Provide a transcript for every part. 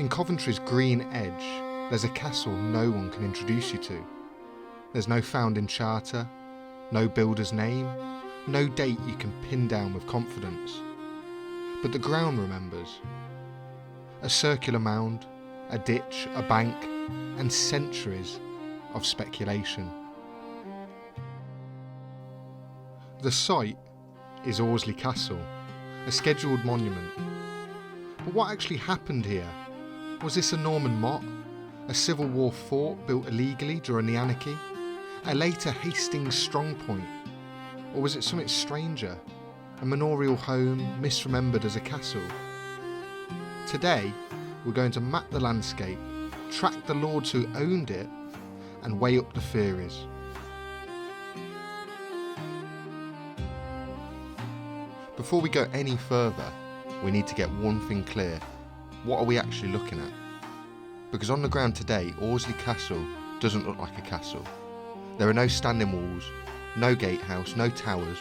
In Coventry's Green Edge, there's a castle no one can introduce you to. There's no founding charter, no builder's name, no date you can pin down with confidence. But the ground remembers. A circular mound, a ditch, a bank, and centuries of speculation. The site is Allesley Castle, a scheduled monument. But what actually happened here? Was this a Norman motte? A Civil War fort built illegally during the Anarchy? A later Hastings strongpoint? Or was it something stranger? A manorial home misremembered as a castle? Today, we're going to map the landscape, track the lords who owned it, and weigh up the theories. Before we go any further, we need to get one thing clear. What are we actually looking at? Because on the ground today, Allesley Castle doesn't look like a castle. There are no standing walls, no gatehouse, no towers.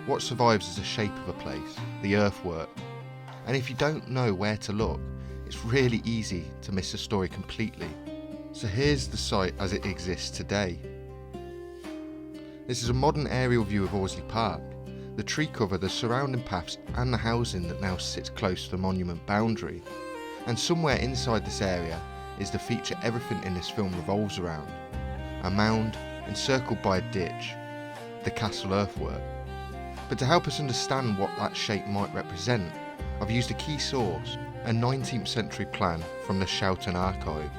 What survives is the shape of a place, the earthwork. And if you don't know where to look, it's really easy to miss the story completely. So here's the site as it exists today. This is a modern aerial view of Allesley Park. The tree cover, the surrounding paths and the housing that now sits close to the monument boundary. And somewhere inside this area is the feature everything in this film revolves around. A mound encircled by a ditch, the castle earthwork. But to help us understand what that shape might represent, I've used a key source, a 19th century plan from the Shouten archive.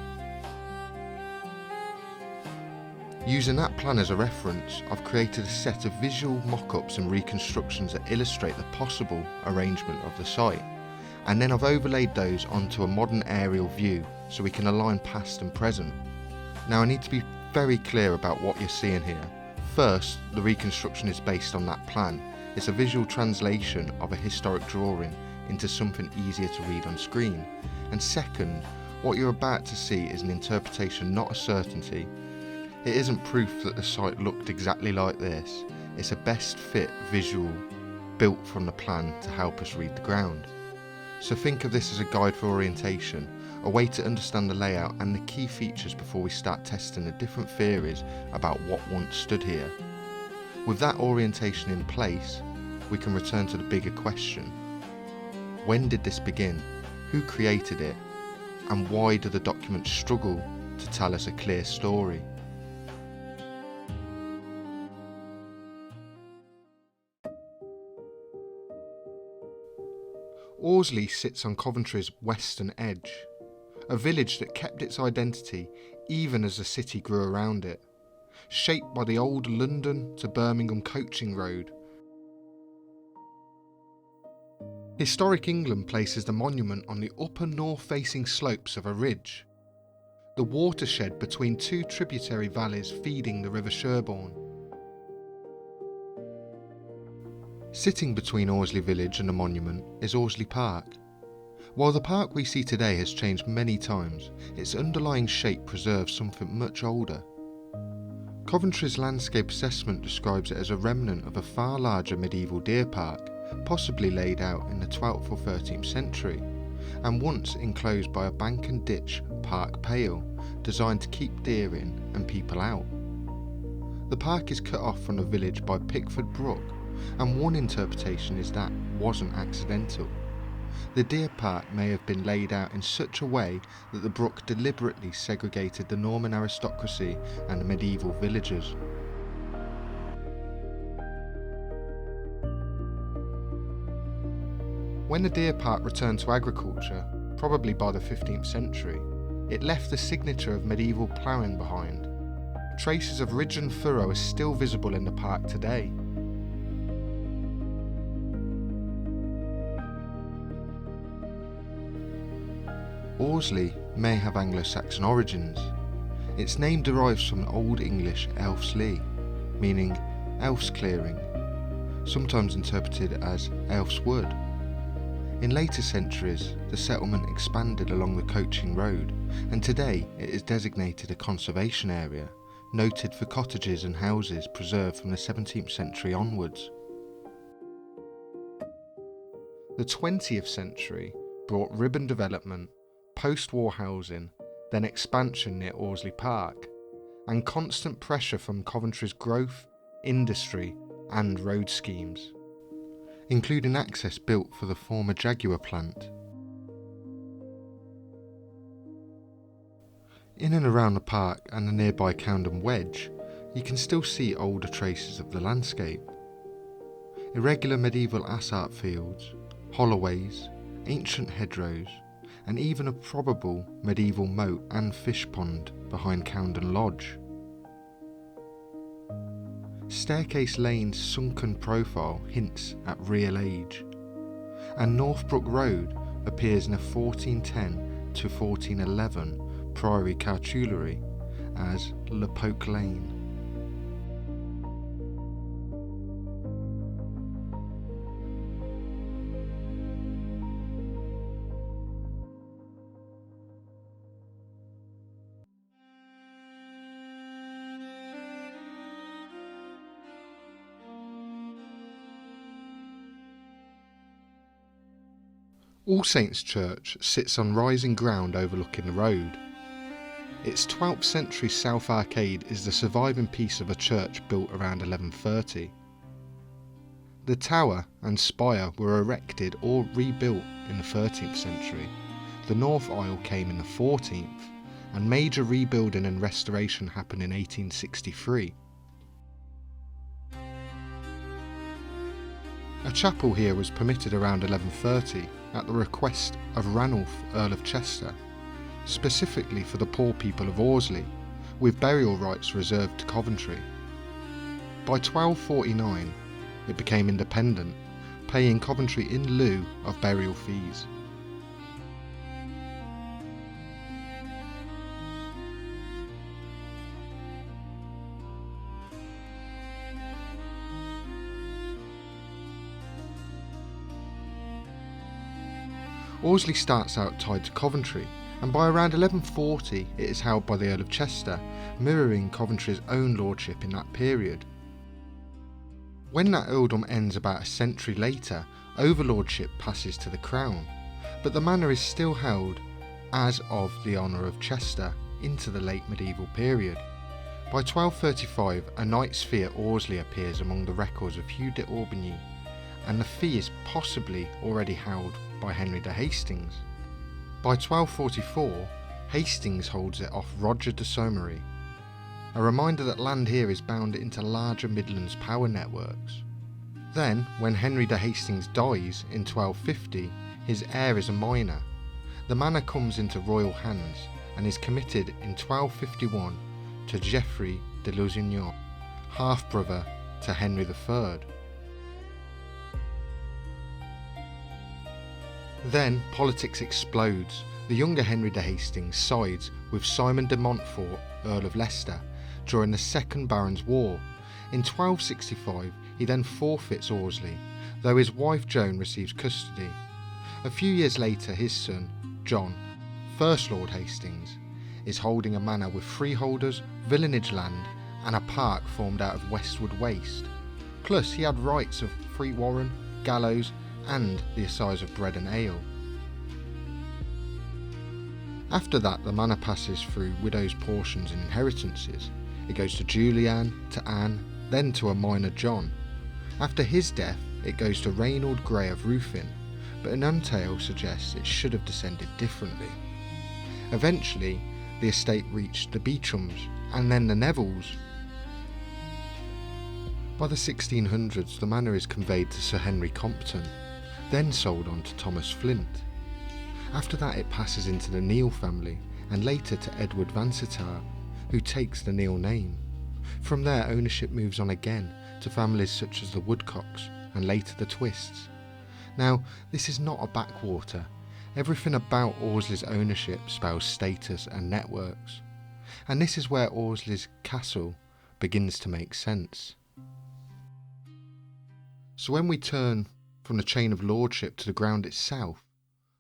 Using that plan as a reference, I've created a set of visual mock-ups and reconstructions that illustrate the possible arrangement of the site. And then I've overlaid those onto a modern aerial view so we can align past and present. Now I need to be very clear about what you're seeing here. First, the reconstruction is based on that plan. It's a visual translation of a historic drawing into something easier to read on screen. And second, what you're about to see is an interpretation, not a certainty. It isn't proof that the site looked exactly like this. It's a best fit visual built from the plan to help us read the ground. So think of this as a guide for orientation, a way to understand the layout and the key features before we start testing the different theories about what once stood here. With that orientation in place, we can return to the bigger question. When did this begin? Who created it? And why do the documents struggle to tell us a clear story? Allesley sits on Coventry's western edge, a village that kept its identity even as the city grew around it, shaped by the old London to Birmingham coaching road. Historic England places the monument on the upper north-facing slopes of a ridge, the watershed between two tributary valleys feeding the River Sherborne. Sitting between Allesley village and the monument is Allesley Park. While the park we see today has changed many times, its underlying shape preserves something much older. Coventry's landscape assessment describes it as a remnant of a far larger medieval deer park, possibly laid out in the 12th or 13th century, and once enclosed by a bank and ditch park pale, designed to keep deer in and people out. The park is cut off from the village by Pickford Brook, and one interpretation is that wasn't accidental. The deer park may have been laid out in such a way that the brook deliberately segregated the Norman aristocracy and the medieval villagers. When the deer park returned to agriculture, probably by the 15th century, it left the signature of medieval ploughing behind. Traces of ridge and furrow are still visible in the park today. Allesley may have Anglo-Saxon origins. Its name derives from Old English Allesley, meaning elf's clearing, sometimes interpreted as elf's wood. In later centuries, the settlement expanded along the coaching road, and today it is designated a conservation area, noted for cottages and houses preserved from the 17th century onwards. The 20th century brought urban development, post-war housing, then expansion near Allesley Park, and constant pressure from Coventry's growth, industry and road schemes, including access built for the former Jaguar plant. In and around the park and the nearby Camden Wedge, you can still see older traces of the landscape. Irregular medieval assart fields, holloways, ancient hedgerows, and even a probable medieval moat and fish pond behind Camden Lodge. Staircase Lane's sunken profile hints at real age, and Northbrook Road appears in a 1410 to 1411 priory cartulary as Le Poke Lane. All Saints Church sits on rising ground overlooking the road. Its 12th century south arcade is the surviving piece of a church built around 1130. The tower and spire were erected or rebuilt in the 13th century. The north aisle came in the 14th, and major rebuilding and restoration happened in 1863. A chapel here was permitted around 1130 at the request of Ranulph, Earl of Chester, specifically for the poor people of Osley, with burial rights reserved to Coventry. By 1249, it became independent, paying Coventry in lieu of burial fees. Osley starts out tied to Coventry, and by around 1140 it is held by the Earl of Chester, mirroring Coventry's own lordship in that period. When that earldom ends about a century later, overlordship passes to the crown, but the manor is still held as of the honour of Chester into the late medieval period. By 1235 a knight's fee at Osley appears among the records of Hugh de Aubigny, and the fee is possibly already held by Henry de Hastings. By 1244, Hastings holds it off Roger de Saumarez, a reminder that land here is bound into larger Midlands power networks. Then, when Henry de Hastings dies in 1250, his heir is a minor. The manor comes into royal hands and is committed in 1251 to Geoffrey de Lusignan, half-brother to Henry III. Then politics explodes. The younger Henry de Hastings sides with Simon de Montfort, Earl of Leicester, during the Second Barons' War. In 1265 he then forfeits Osley, though his wife Joan receives custody. A few years later his son, John, First Lord Hastings, is holding a manor with freeholders, villanage land and a park formed out of Westwood Waste. Plus he had rights of free warren, gallows and the assize of bread and ale. After that the manor passes through widows' portions and inheritances. It goes to Julianne, to Anne, then to a minor John. After his death it goes to Reynold Grey of Ruthyn, but an untale suggests it should have descended differently. Eventually the estate reached the Beechams and then the Nevilles. By the 1600s the manor is conveyed to Sir Henry Compton, then sold on to Thomas Flint. After that it passes into the Neil family and later to Edward Vansittart, who takes the Neil name. From there ownership moves on again to families such as the Woodcocks and later the Twists. Now this is not a backwater. Everything about Allesley's ownership spells status and networks, and this is where Allesley Castle begins to make sense. So when we turn from the chain of lordship to the ground itself,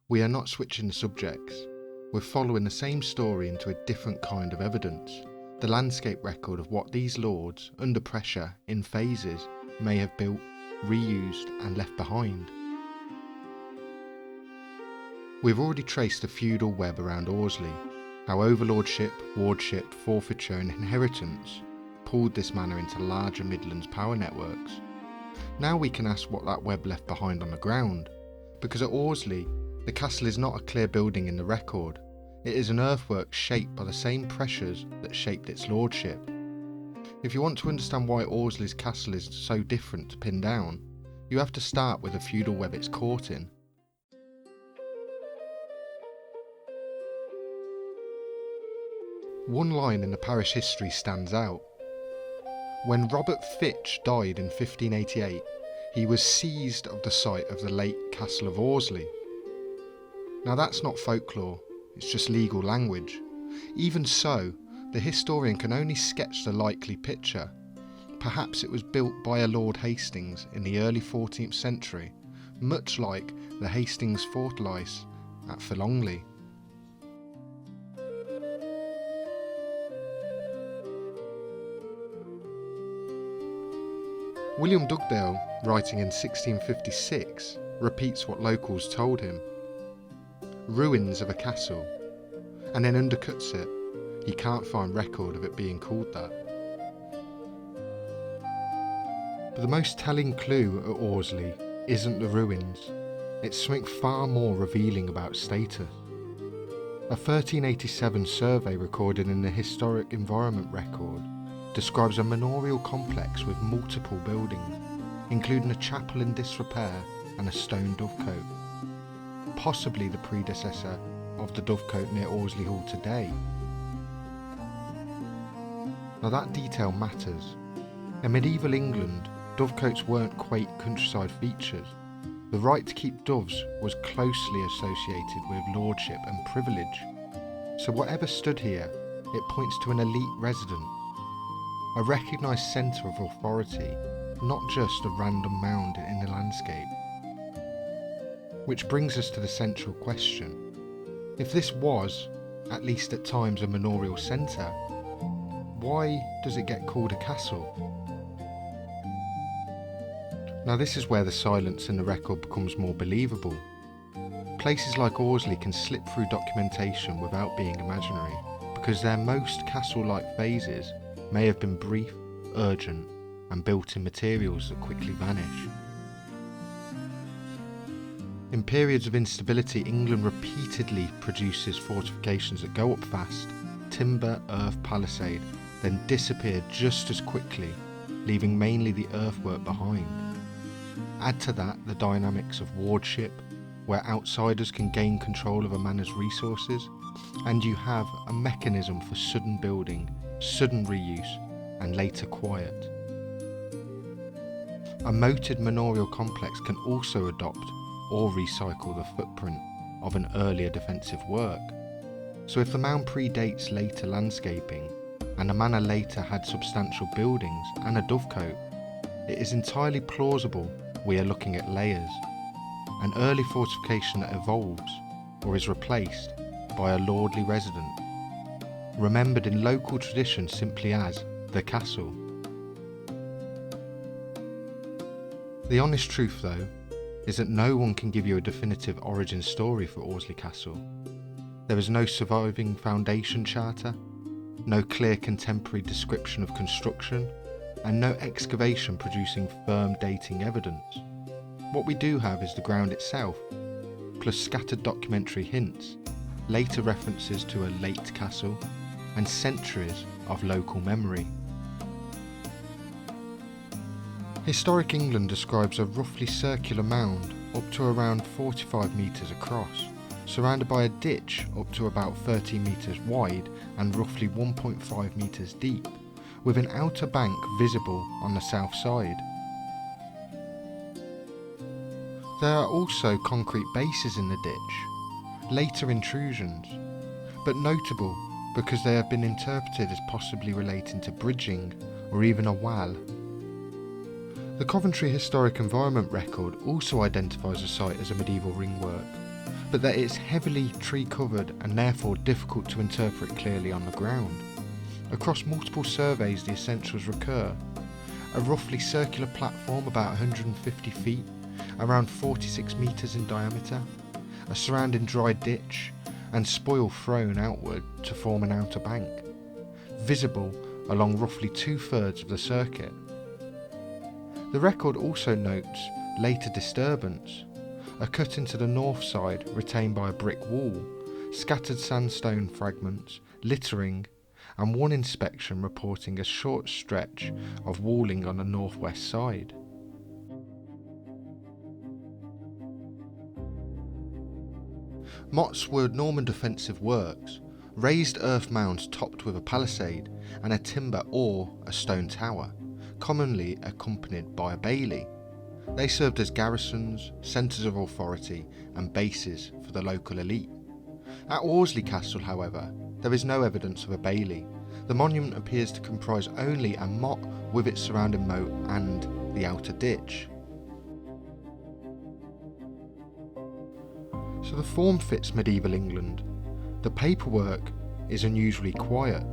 we are not switching the subjects. We're following the same story into a different kind of evidence, the landscape record of what these lords, under pressure, in phases, may have built, reused and left behind. We've already traced the feudal web around Osley, how overlordship, wardship, forfeiture and inheritance pulled this manor into larger Midlands power networks. Now we can ask what that web left behind on the ground, because at Allesley, the castle is not a clear building in the record. It is an earthwork shaped by the same pressures that shaped its lordship. If you want to understand why Allesley's castle is so different to pin down, you have to start with the feudal web it's caught in. One line in the parish history stands out. When Robert Fitch died in 1588, he was seized of the site of the late castle of Osley. Now that's not folklore, it's just legal language. Even so, the historian can only sketch the likely picture. Perhaps it was built by a Lord Hastings in the early 14th century, much like the Hastings fortalice at Feudal. William Dugdale, writing in 1656, repeats what locals told him. Ruins of a castle, and then undercuts it. He can't find record of it being called that. But the most telling clue at Osley isn't the ruins, it's something far more revealing about status. A 1387 survey recorded in the Historic Environment Record describes a manorial complex with multiple buildings, including a chapel in disrepair and a stone dovecote, possibly the predecessor of the dovecote near Allesley Hall today. Now that detail matters. In medieval England, dovecotes weren't quaint countryside features. The right to keep doves was closely associated with lordship and privilege. So whatever stood here, it points to an elite residence, a recognised centre of authority, not just a random mound in the landscape. Which brings us to the central question. If this was, at least at times, a manorial centre, why does it get called a castle? Now this is where the silence in the record becomes more believable. Places like Osley can slip through documentation without being imaginary, because their most castle-like phases may have been brief, urgent, and built in materials that quickly vanish. In periods of instability, England repeatedly produces fortifications that go up fast, timber, earth, palisade, then disappear just as quickly, leaving mainly the earthwork behind. Add to that the dynamics of wardship, where outsiders can gain control of a manor's resources, and you have a mechanism for sudden building, sudden reuse, and later quiet. A moated manorial complex can also adopt or recycle the footprint of an earlier defensive work. So if the mound predates later landscaping, and the manor later had substantial buildings and a dovecote, it is entirely plausible we are looking at layers, an early fortification that evolves or is replaced by a lordly residence, remembered in local tradition simply as the castle. The honest truth, though, is that no one can give you a definitive origin story for Allesley Castle. There is no surviving foundation charter, no clear contemporary description of construction, and no excavation producing firm dating evidence. What we do have is the ground itself, plus scattered documentary hints, later references to a late castle, and centuries of local memory. Historic England describes a roughly circular mound up to around 45 metres across, surrounded by a ditch up to about 30 metres wide and roughly 1.5 metres deep, with an outer bank visible on the south side. There are also concrete bases in the ditch, later intrusions, but notable because they have been interpreted as possibly relating to bridging or even a wall. The Coventry Historic Environment Record also identifies the site as a medieval ringwork, but that it's heavily tree covered and therefore difficult to interpret clearly on the ground. Across multiple surveys the essentials recur: a roughly circular platform about 150 feet, around 46 metres in diameter, a surrounding dry ditch, and spoil thrown outward to form an outer bank, visible along roughly 2/3 of the circuit. The record also notes later disturbance, a cut into the north side retained by a brick wall, scattered sandstone fragments, littering, and one inspection reporting a short stretch of walling on the northwest side. Mottes were Norman defensive works, raised earth mounds topped with a palisade and a timber or a stone tower, commonly accompanied by a bailey. They served as garrisons, centres of authority and bases for the local elite. At Allesley Castle, however, there is no evidence of a bailey. The monument appears to comprise only a motte with its surrounding moat and the outer ditch. So the form fits medieval England. The paperwork is unusually quiet.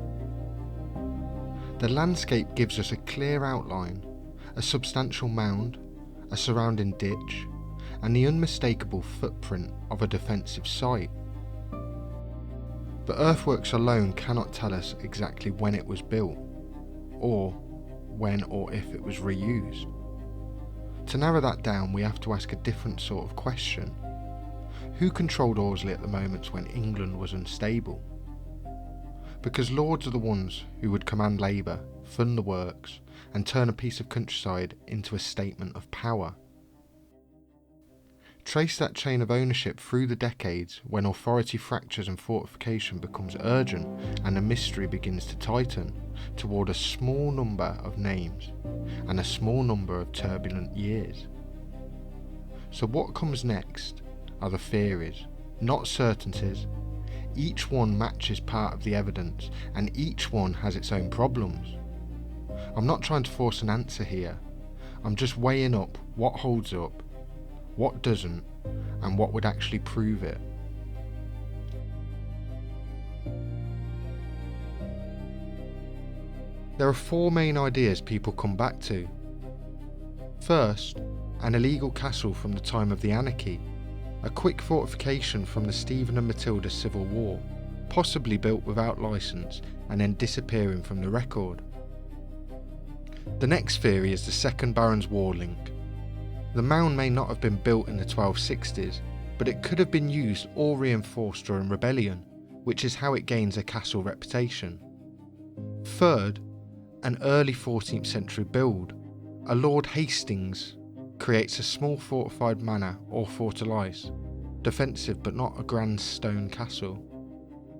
The landscape gives us a clear outline, a substantial mound, a surrounding ditch, and the unmistakable footprint of a defensive site. But earthworks alone cannot tell us exactly when it was built, or when or if it was reused. To narrow that down, we have to ask a different sort of question. Who controlled Osley at the moments when England was unstable? Because lords are the ones who would command labour, fund the works, and turn a piece of countryside into a statement of power. Trace that chain of ownership through the decades when authority fractures and fortification becomes urgent and the mystery begins to tighten toward a small number of names and a small number of turbulent years. So what comes next are the theories, not certainties. Each one matches part of the evidence and each one has its own problems. I'm not trying to force an answer here. I'm just weighing up what holds up, what doesn't, and what would actually prove it. There are four main ideas people come back to. First, an illegal castle from the time of the Anarchy, a quick fortification from the Stephen and Matilda Civil War, possibly built without licence and then disappearing from the record. The next theory is the Second Baron's War link. The mound may not have been built in the 1260s, but it could have been used or reinforced during rebellion, which is how it gains a castle reputation. Third, an early 14th century build. A Lord Hastings creates a small fortified manor or fortalice, defensive but not a grand stone castle.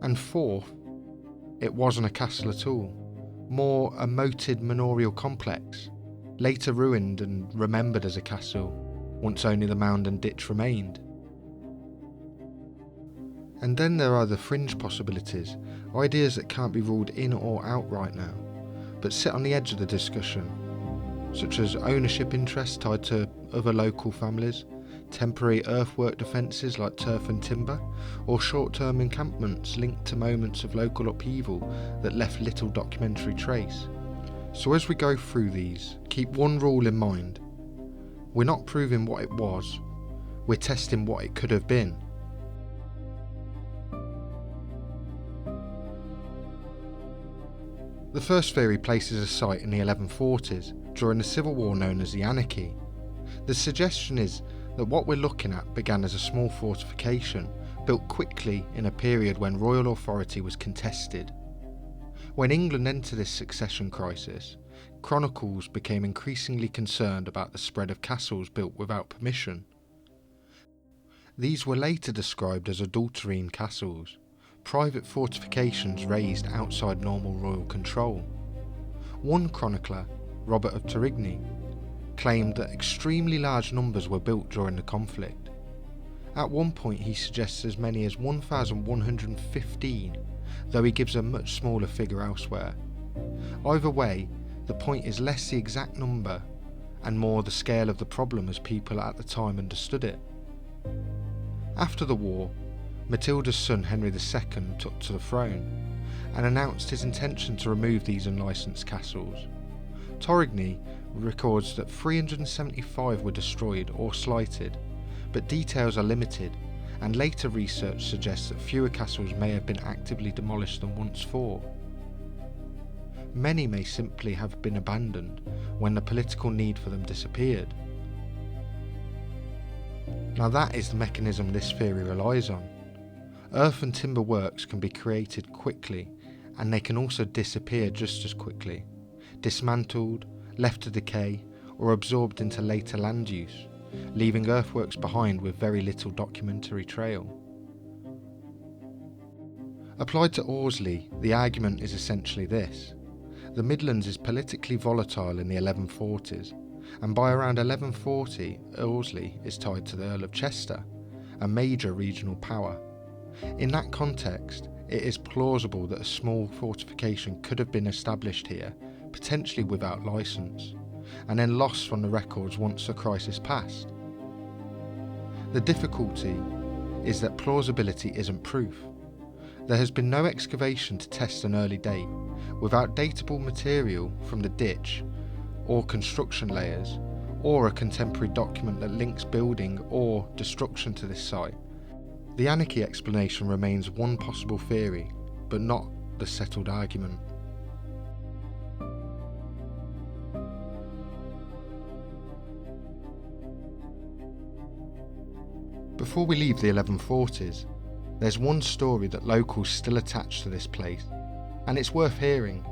And fourth, it wasn't a castle at all, more a moated manorial complex, later ruined and remembered as a castle, once only the mound and ditch remained. And then there are the fringe possibilities, ideas that can't be ruled in or out right now, but sit on the edge of the discussion, such as ownership interests tied to other local families, temporary earthwork defences like turf and timber, or short-term encampments linked to moments of local upheaval that left little documentary trace. So as we go through these, keep one rule in mind. We're not proving what it was, we're testing what it could have been. The first theory places a site in the 1140s, during the civil war known as the Anarchy. The suggestion is that what we're looking at began as a small fortification, built quickly in a period when royal authority was contested. When England entered this succession crisis, chronicles became increasingly concerned about the spread of castles built without permission. These were later described as adulterine castles, private fortifications raised outside normal royal control. One chronicler, Robert of Torigny, claimed that extremely large numbers were built during the conflict. At one point he suggests as many as 1,115, though he gives a much smaller figure elsewhere. Either way, the point is less the exact number and more the scale of the problem as people at the time understood it. After the war, Matilda's son Henry II took to the throne and announced his intention to remove these unlicensed castles. Torigny records that 375 were destroyed or slighted, but details are limited and later research suggests that fewer castles may have been actively demolished than once thought. Many may simply have been abandoned when the political need for them disappeared. Now that is the mechanism this theory relies on. Earth and timber works can be created quickly, and they can also disappear just as quickly, dismantled, left to decay, or absorbed into later land use, leaving earthworks behind with very little documentary trail. Applied to Osley, the argument is essentially this. The Midlands is politically volatile in the 1140s, and by around 1140, Osley is tied to the Earl of Chester, a major regional power. In that context, it is plausible that a small fortification could have been established here, potentially without licence, and then lost from the records once the crisis passed. The difficulty is that plausibility isn't proof. There has been no excavation to test an early date, without datable material from the ditch or construction layers, or a contemporary document that links building or destruction to this site. The Anarchy explanation remains one possible theory, but not the settled argument. Before we leave the 1140s, there's one story that locals still attach to this place, and it's worth hearing,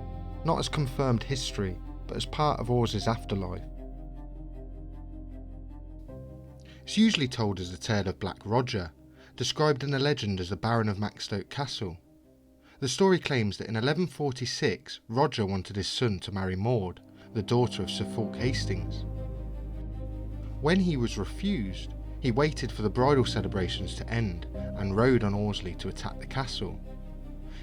not as confirmed history, but as part of Osley's afterlife. It's usually told as the tale of Black Roger, described in a legend as the Baron of Maxstoke Castle. The story claims that in 1146, Roger wanted his son to marry Maud, the daughter of Sir Fulk Hastings. When he was refused, he waited for the bridal celebrations to end and rode on Osley to attack the castle.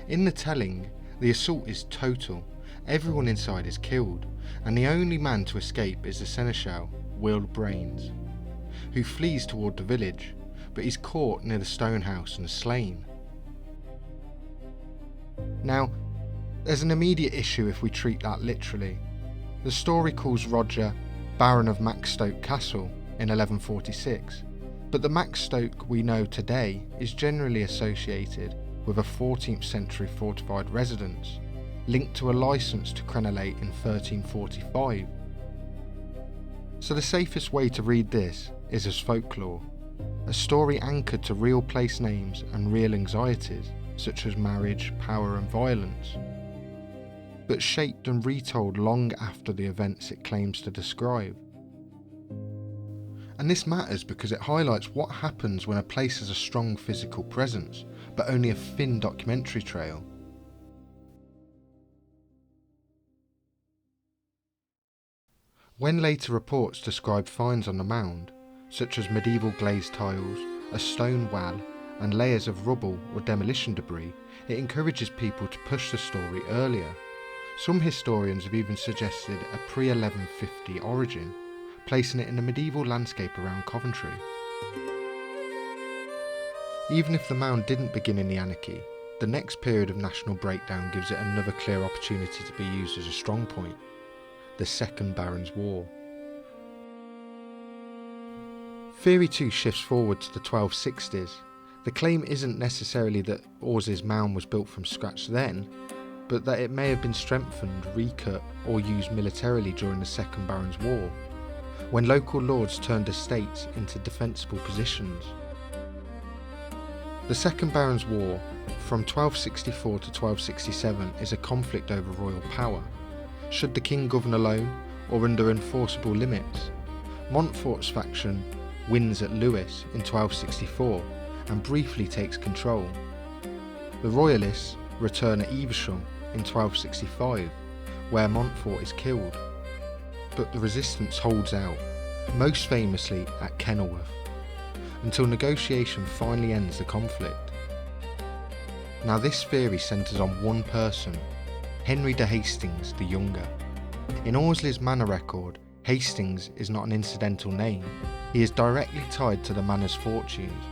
In the telling, the assault is total, everyone inside is killed, and the only man to escape is the seneschal, Will Brains, who flees toward the village, but he's caught near the stone house and slain. Now, there's an immediate issue if we treat that literally. The story calls Roger Baron of Maxstoke Castle in 1146, but the Maxstoke we know today is generally associated with a 14th century fortified residence, linked to a licence to crenellate in 1345. So the safest way to read this is as folklore, a story anchored to real place names and real anxieties, such as marriage, power and violence, but shaped and retold long after the events it claims to describe. And this matters because it highlights what happens when a place has a strong physical presence, but only a thin documentary trail. When later reports describe finds on the mound, such as medieval glazed tiles, a stone wall, and layers of rubble or demolition debris, it encourages people to push the story earlier. Some historians have even suggested a pre-1150 origin, placing it in the medieval landscape around Coventry. Even if the mound didn't begin in the Anarchy, the next period of national breakdown gives it another clear opportunity to be used as a strong point: the Second Barons' War. Theory 2 shifts forward to the 1260s. The claim isn't necessarily that Osley's mound was built from scratch then, but that it may have been strengthened, recut or used militarily during the Second Barons' War, when local lords turned estates into defensible positions. The Second Barons' War, from 1264 to 1267, is a conflict over royal power. Should the king govern alone, or under enforceable limits? Montfort's faction wins at Lewes in 1264, and briefly takes control. The Royalists return at Evesham in 1265, where Montfort is killed. But the resistance holds out, most famously at Kenilworth, until negotiation finally ends the conflict. Now this theory centres on one person, Henry de Hastings the Younger. In Osley's manor record, Hastings is not an incidental name, he is directly tied to the manor's fortunes.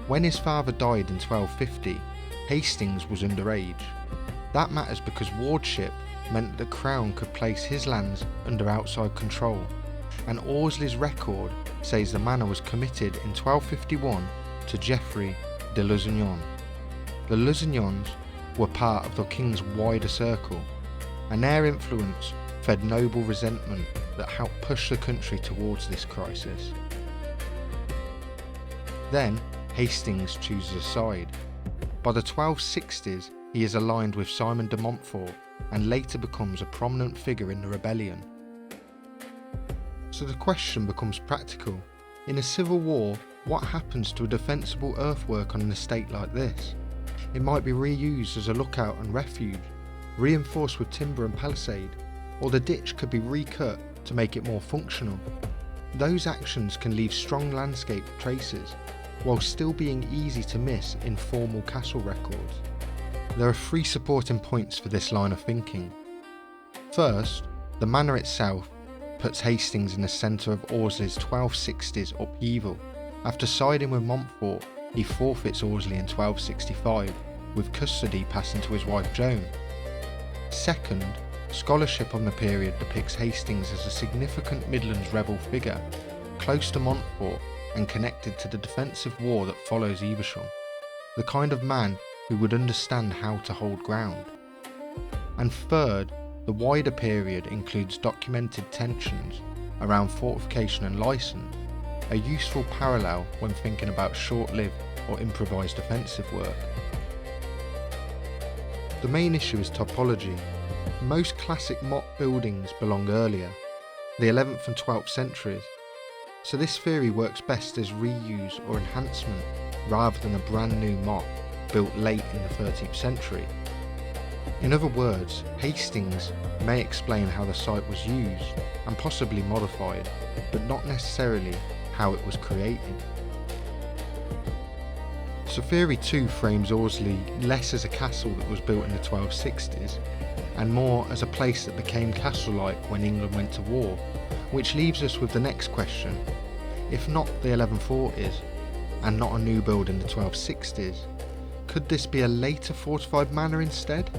When his father died in 1250, Hastings was underage. That matters because wardship meant that the crown could place his lands under outside control, and Osley's record says the manor was committed in 1251 to Geoffrey de Lusignan. The Lusignans were part of the king's wider circle, and their influence fed noble resentment that helped push the country towards this crisis. Then Hastings chooses a side. By the 1260s, he is aligned with Simon de Montfort and later becomes a prominent figure in the rebellion. So the question becomes practical. In a civil war, what happens to a defensible earthwork on an estate like this? It might be reused as a lookout and refuge, reinforced with timber and palisade, or the ditch could be recut to make it more functional. Those actions can leave strong landscape traces, while still being easy to miss in formal castle records. There are three supporting points for this line of thinking. First, the manor itself puts Hastings in the centre of Osley's 1260s upheaval. After siding with Montfort, he forfeits Osley in 1265, with custody passing to his wife Joan. Second, scholarship on the period depicts Hastings as a significant Midlands rebel figure, close to Montfort and connected to the defensive war that follows Evesham, the kind of man who would understand how to hold ground. And third, the wider period includes documented tensions around fortification and licence, a useful parallel when thinking about short-lived or improvised defensive work. The main issue is topology. Most classic motte buildings belong earlier, the 11th and 12th centuries, so this theory works best as reuse or enhancement rather than a brand new motte built late in the 13th century. In other words, Hastings may explain how the site was used and possibly modified, but not necessarily how it was created. So theory 2 frames Osley less as a castle that was built in the 1260s and more as a place that became castle-like when England went to war, which leaves us with the next question. If not the 1140s and not a new build in the 1260s, could this be a later fortified manor instead?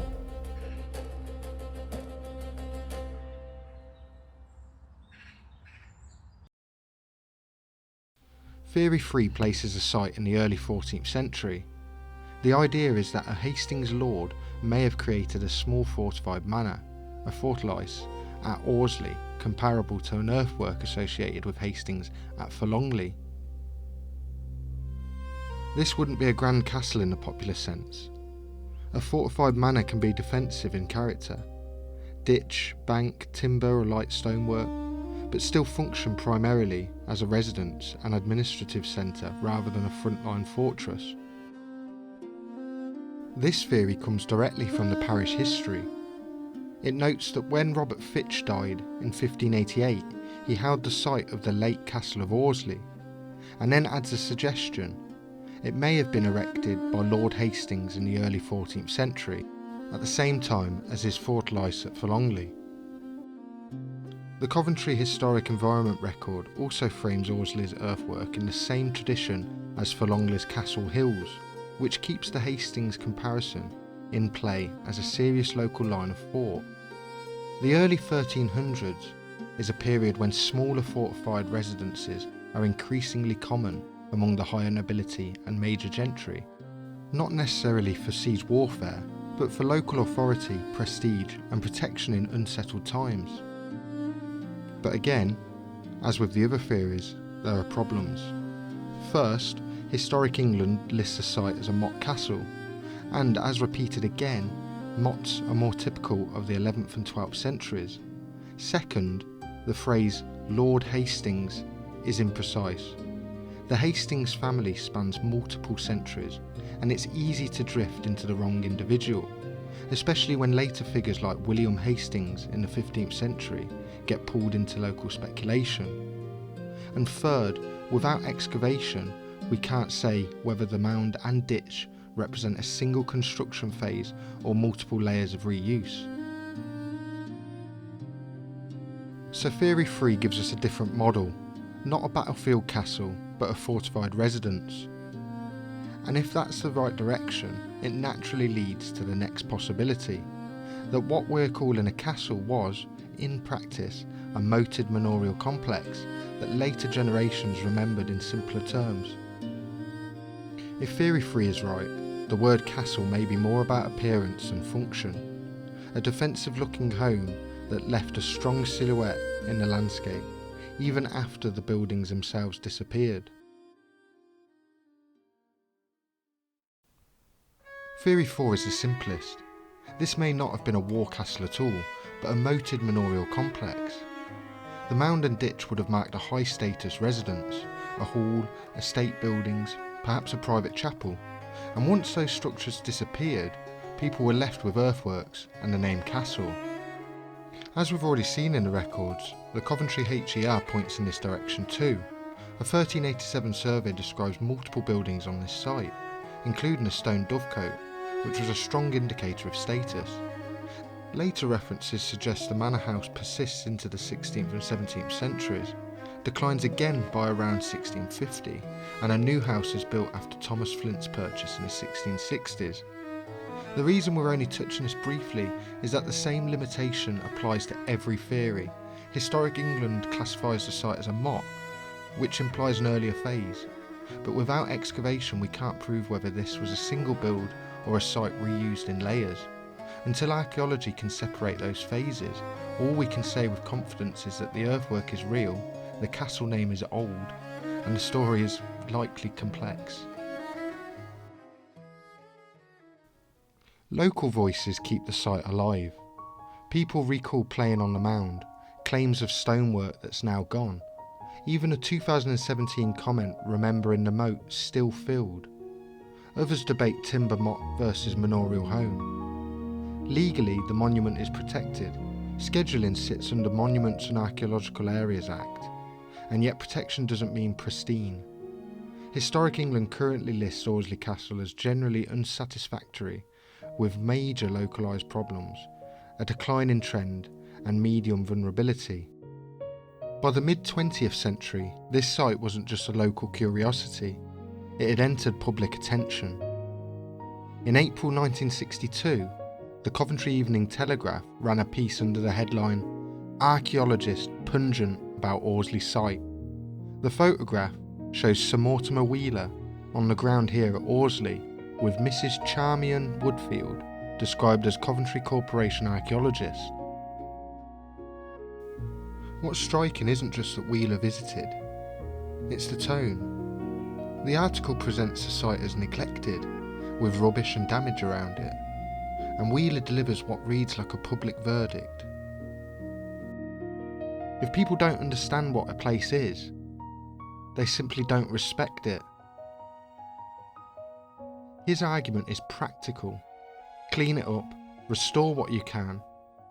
Theory 3 places the site in the early 14th century. The idea is that a Hastings lord may have created a small fortified manor, a fortalice, at Osley, comparable to an earthwork associated with Hastings at Forlongley. This wouldn't be a grand castle in the popular sense. A fortified manor can be defensive in character, ditch, bank, timber or light stonework, but still function primarily as a residence and administrative centre rather than a frontline fortress. This theory comes directly from the parish history. It notes that when Robert Fitch died in 1588, he held the site of the late castle of Osley, and then adds a suggestion. It may have been erected by Lord Hastings in the early 14th century, at the same time as his fortalice at Forlongley. The Coventry Historic Environment Record also frames Osley's earthwork in the same tradition as Forlongley's Castle Hills, which keeps the Hastings comparison in play as a serious local line of thought. The early 1300s is a period when smaller fortified residences are increasingly common among the higher nobility and major gentry, not necessarily for siege warfare, but for local authority, prestige and protection in unsettled times. But again, as with the other theories, there are problems. First, historic England lists the site as a motte castle, and as repeated again, mottes are more typical of the 11th and 12th centuries. Second, the phrase Lord Hastings is imprecise. The Hastings family spans multiple centuries, and it's easy to drift into the wrong individual, especially when later figures like William Hastings in the 15th century get pulled into local speculation. And third, without excavation, we can't say whether the mound and ditch represent a single construction phase or multiple layers of reuse. So Theory 3 gives us a different model, not a battlefield castle, but a fortified residence. And if that's the right direction, it naturally leads to the next possibility, that what we're calling a castle was, in practice, a moated manorial complex that later generations remembered in simpler terms. If Theory 3 is right, the word castle may be more about appearance than function, a defensive-looking home that left a strong silhouette in the landscape, even after the buildings themselves disappeared. Theory 4 is the simplest. This may not have been a war castle at all, but a moated manorial complex. The mound and ditch would have marked a high-status residence, a hall, estate buildings, perhaps a private chapel, and once those structures disappeared, people were left with earthworks and the name castle. As we've already seen in the records, the Coventry HER points in this direction too. A 1387 survey describes multiple buildings on this site, including a stone dovecote, which was a strong indicator of status. Later references suggest the manor house persists into the 16th and 17th centuries, declines again by around 1650, and a new house is built after Thomas Flint's purchase in the 1660s. The reason we're only touching this briefly is that the same limitation applies to every theory. Historic England classifies the site as a motte, which implies an earlier phase, but without excavation we can't prove whether this was a single build or a site reused in layers. Until archaeology can separate those phases, all we can say with confidence is that the earthwork is real, the castle name is old, and the story is likely complex. Local voices keep the site alive. People recall playing on the mound, claims of stonework that's now gone. Even a 2017 comment remembering the moat still filled. Others debate timber motte versus manorial home. Legally, the monument is protected. Scheduling sits under Monuments and Archaeological Areas Act, and yet protection doesn't mean pristine. Historic England currently lists Allesley Castle as generally unsatisfactory, with major localised problems, a decline in trend, and medium vulnerability. By the mid-20th century, this site wasn't just a local curiosity, it had entered public attention. In April 1962, the Coventry Evening Telegraph ran a piece under the headline, "Archaeologist Pungent About Allesley Site." The photograph shows Sir Mortimer Wheeler on the ground here at Osley, with Mrs. Charmian Woodfield described as Coventry Corporation archaeologist. What's striking isn't just that Wheeler visited, it's the tone. The article presents the site as neglected, with rubbish and damage around it, and Wheeler delivers what reads like a public verdict. If people don't understand what a place is, they simply don't respect it. His argument is practical. Clean it up, restore what you can,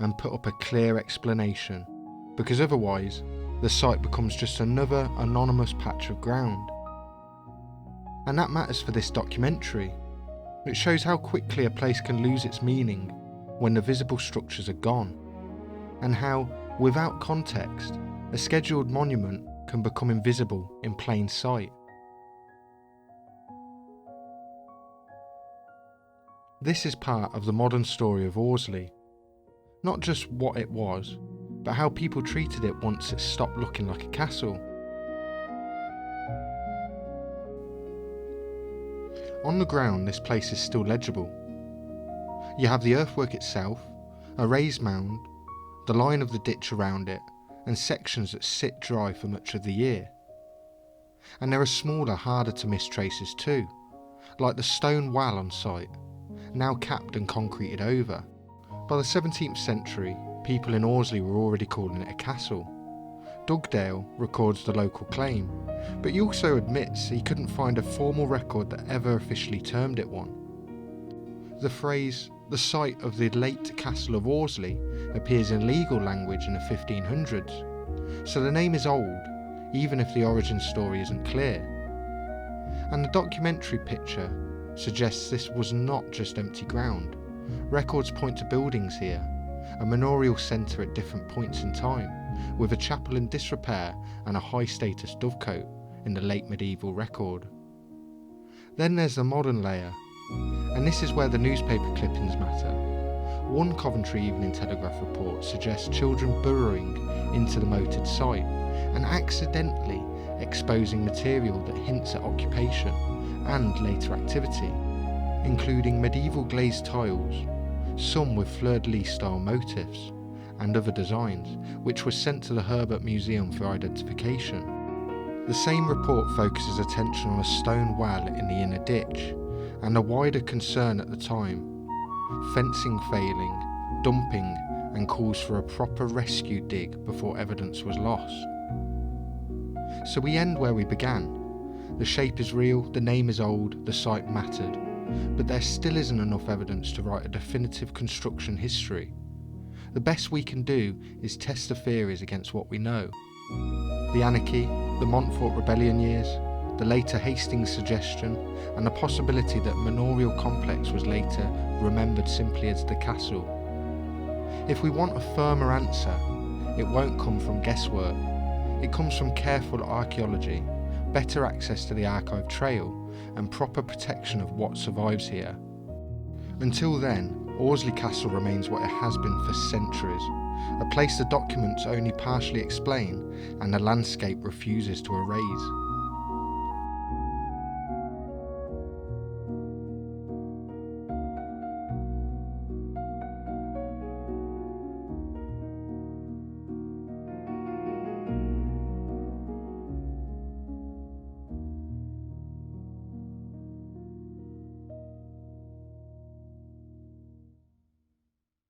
and put up a clear explanation, because otherwise, the site becomes just another anonymous patch of ground. And that matters for this documentary. It shows how quickly a place can lose its meaning when the visible structures are gone, and how, without context, a scheduled monument can become invisible in plain sight. This is part of the modern story of Allesley. Not just what it was, but how people treated it once it stopped looking like a castle. On the ground, this place is still legible. You have the earthwork itself, a raised mound, the line of the ditch around it, and sections that sit dry for much of the year. And there are smaller, harder to miss traces too, like the stone wall on site, now capped and concreted over. By the 17th century, people in Osley were already calling it a castle. Dugdale records the local claim, but he also admits he couldn't find a formal record that ever officially termed it one. The phrase, "the site of the late Castle of Allesley," appears in legal language in the 1500s, so the name is old, even if the origin story isn't clear. And the documentary picture suggests this was not just empty ground. Records point to buildings here, a manorial centre at different points in time, with a chapel in disrepair and a high-status dovecote in the late medieval record. Then there's the modern layer, and this is where the newspaper clippings matter. One Coventry Evening Telegraph report suggests children burrowing into the moated site and accidentally exposing material that hints at occupation, and later activity, including medieval glazed tiles, some with fleur-de-lis style motifs, and other designs, which were sent to the Herbert Museum for identification. The same report focuses attention on a stone well in the inner ditch, and a wider concern at the time, fencing failing, dumping, and calls for a proper rescue dig before evidence was lost. So we end where we began. The shape is real, the name is old, the site mattered, but there still isn't enough evidence to write a definitive construction history. The best we can do is test the theories against what we know. The Anarchy, the Montfort Rebellion years, the later Hastings suggestion, and the possibility that manorial complex was later remembered simply as the castle. If we want a firmer answer, it won't come from guesswork. It comes from careful archaeology, better access to the archive trail, and proper protection of what survives here. Until then, Allesley Castle remains what it has been for centuries, a place the documents only partially explain and the landscape refuses to erase.